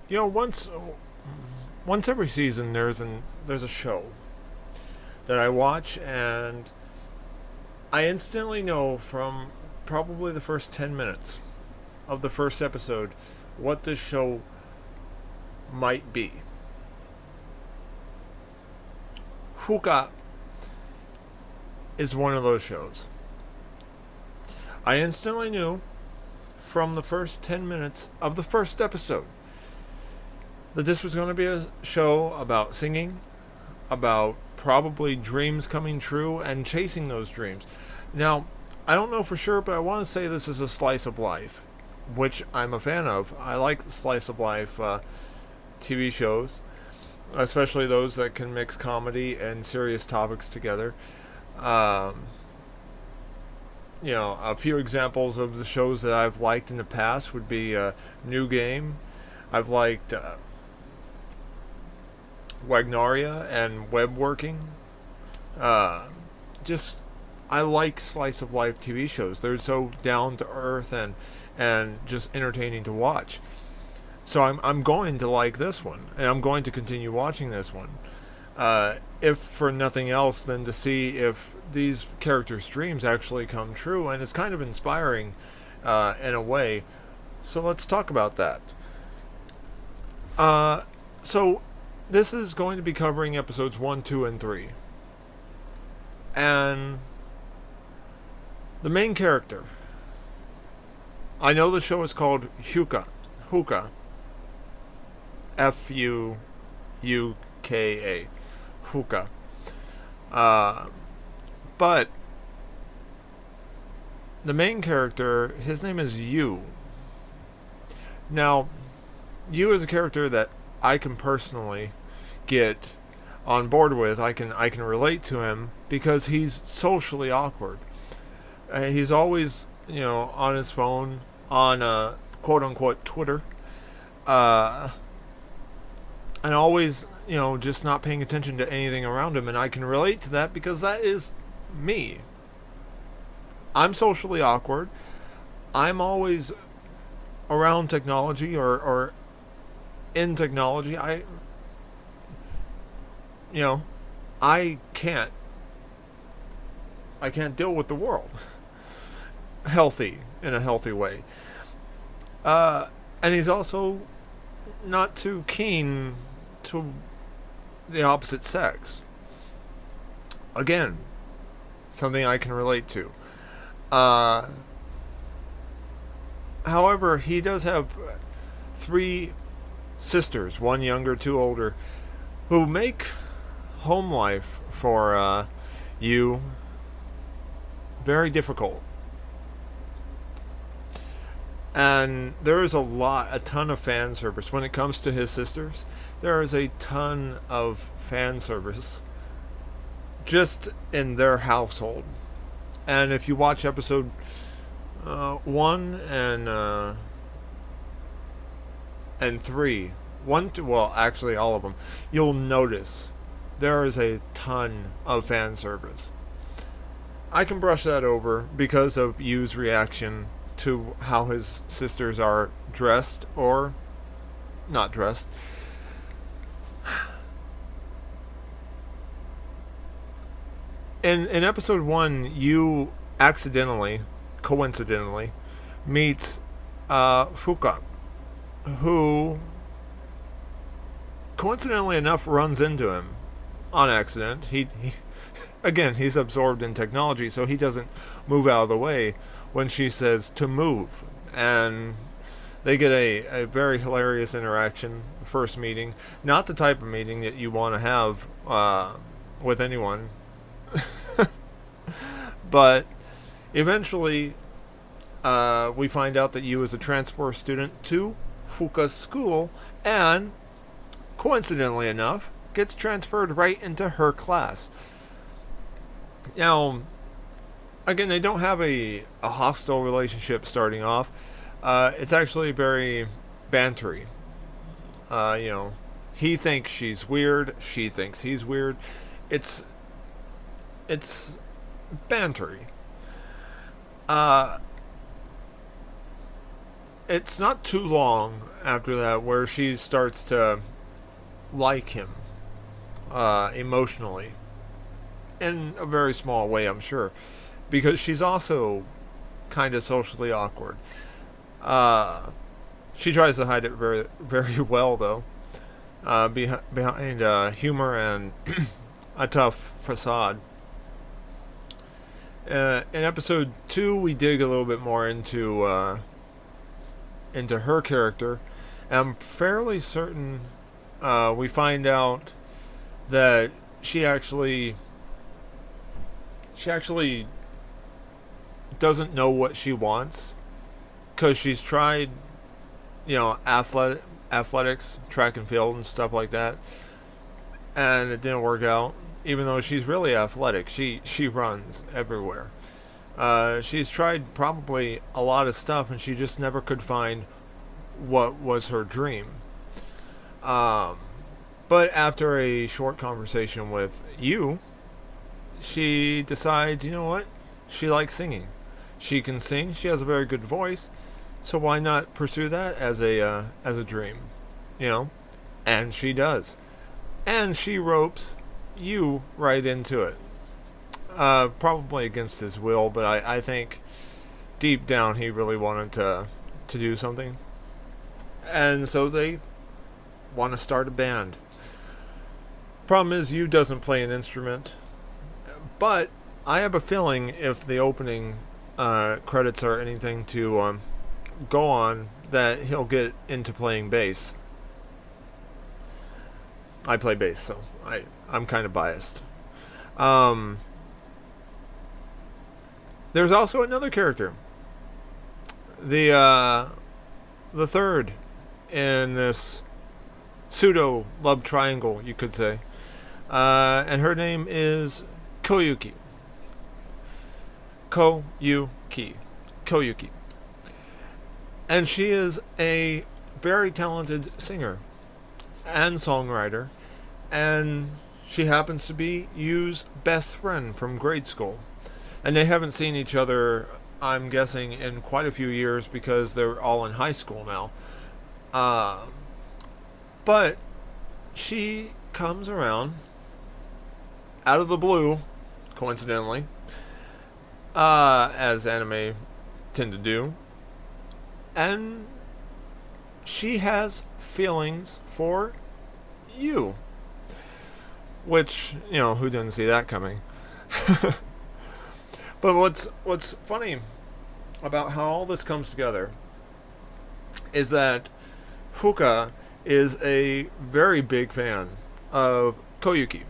Once every season there's a show that I watch, and I instantly know from probably the first 10 minutes of the first episode what this show might be. Fuuka is one of those shows. I instantly knew from the first 10 minutes of the first episode that this was going to be a show about singing, about probably dreams coming true and chasing those dreams. Now, I don't know for sure, but I want to say this is a slice of life, which I'm a fan of. I like slice of life TV shows, especially those that can mix comedy and serious topics together. Um, a few examples of the shows that I've liked in the past would be New Game. I've liked Wagnaria and Web Working. Uh, just I like slice of life TV shows. They're so down to earth and just entertaining to watch. So I'm going to like this one, and I'm going to continue watching this one. If for nothing else than to see if these characters' dreams actually come true, and it's kind of inspiring in a way. So let's talk about that. So this is going to be covering episodes 1, 2, and 3. And the main character, I know the show is called Fuuka, Fuuka, Fuuka. But the main character, his name is Yu. Now, Yu is a character that I can personally get on board with. I can relate to him because he's socially awkward. He's always on his phone on quote unquote Twitter, and always just not paying attention to anything around him. And I can relate to that because that is me. I'm socially awkward. I'm always around technology or in technology. I can't deal with the world in a healthy way. And he's also not too keen to the opposite sex. Again, something I can relate to. However, he does have 3 sisters, one younger, 2 older, who make home life for you very difficult. And there is a ton of fan service when it comes to his sisters. There is a ton of fan service just in their household. And if you watch episode 1 and 3, actually all of them, you'll notice there is a ton of fan service. I can brush that over because of Yu's reaction to how his sisters are dressed or not dressed. In episode 1, Yu coincidentally, meets Fuuka, who coincidentally enough runs into him on accident. He again, he's absorbed in technology, so he doesn't move out of the way when she says to move. And they get a very hilarious interaction, first meeting. Not the type of meeting that you want to have with anyone. But eventually, we find out that Yu is a transfer student to Fuuka's school, and coincidentally enough, gets transferred right into her class. Now, again, they don't have a hostile relationship starting off. It's actually very bantery. He thinks she's weird. She thinks he's weird. It's bantery. it's not too long after that where she starts to like him emotionally, in a very small way, I'm sure, because she's also kind of socially awkward. Uh, she tries to hide it very, very well, though, behind humor and a tough facade. In episode 2, we dig a little bit more into her character. And I'm fairly certain we find out that she actually doesn't know what she wants because she's tried, athletics, track and field, and stuff like that, and it didn't work out. Even though she's really athletic, she runs everywhere. She's tried probably a lot of stuff, and she just never could find what was her dream. Um, but after a short conversation with you, she decides, you know what? She likes singing. She can sing. She has a very good voice. So why not pursue that as a dream, you know? And she does, and she ropes you right into it. Probably against his will, but I think deep down he really wanted to do something, and so they want to start a band. Problem is, you doesn't play an instrument, but I have a feeling if the opening credits are anything to go on, that he'll get into playing bass. I play bass, so I'm kind of biased. Um, there's also another character, the third in this pseudo love triangle, you could say, and her name is Koyuki. Koyuki. Koyuki. And she is a very talented singer and songwriter, and she happens to be Yu's best friend from grade school. And they haven't seen each other, I'm guessing, in quite a few years because they're all in high school now. Uh, but she comes around out of the blue, coincidentally, as anime tend to do, and she has feelings for you. Which, who didn't see that coming? But what's funny about how all this comes together is that Fuuka is a very big fan of Koyuki.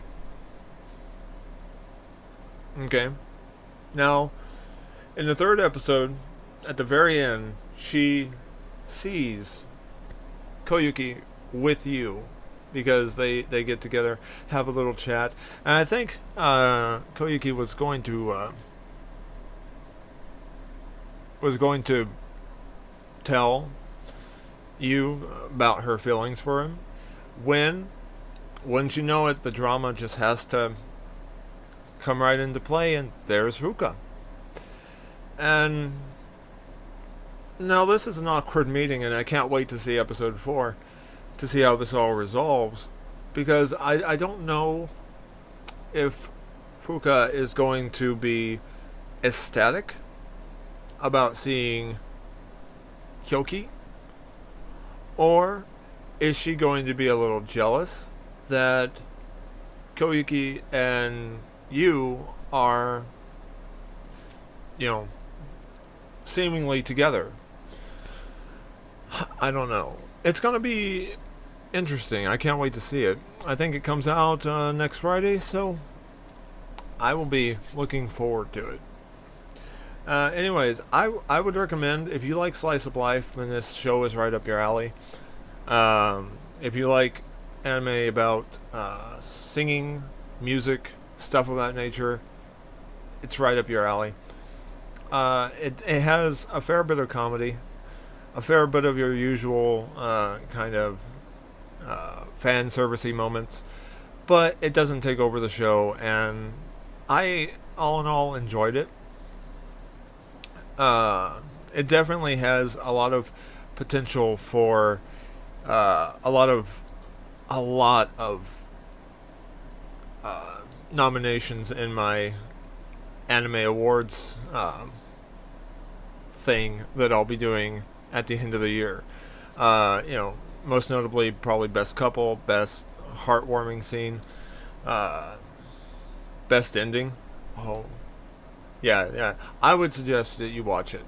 Okay? Now, in the third episode, at the very end, she sees Koyuki with you because they get together, have a little chat, and I think Koyuki was going to tell you about her feelings for him. Wouldn't you know it, the drama just has to come right into play, and there's Fuuka. And now this is an awkward meeting, and I can't wait to see episode 4 to see how this all resolves, because I don't know if Fuuka is going to be ecstatic about seeing Kyoki, or is she going to be a little jealous that Koyuki and you are, seemingly together. I don't know. It's going to be interesting. I can't wait to see it. I think it comes out next Friday, so I will be looking forward to it. Anyways, I would recommend, if you like slice of life, then this show is right up your alley. If you like anime about singing, music, stuff of that nature, it's right up your alley. It has a fair bit of comedy, a fair bit of your usual kind of fan servicey moments, but it doesn't take over the show, and I, all in all, enjoyed it. It definitely has a lot of potential for a lot of nominations in my anime awards thing that I'll be doing at the end of the year. Most notably, probably best couple, best heartwarming scene, best ending. Oh, yeah. I would suggest that you watch it.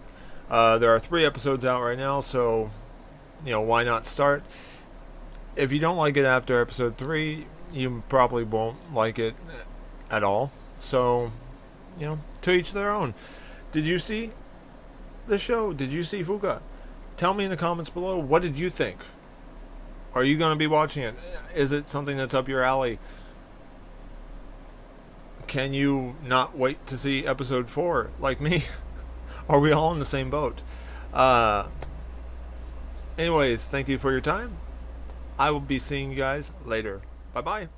There are 3 episodes out right now, so why not start? If you don't like it after episode 3, you probably won't like it at all. So, to each their own. Did you see the show? Did you see Fuuka? Tell me in the comments below, what did you think? Are you going to be watching it? Is it something that's up your alley? Can you not wait to see episode 4 like me? Are we all in the same boat? Anyways, thank you for your time. I will be seeing you guys later. Bye-bye.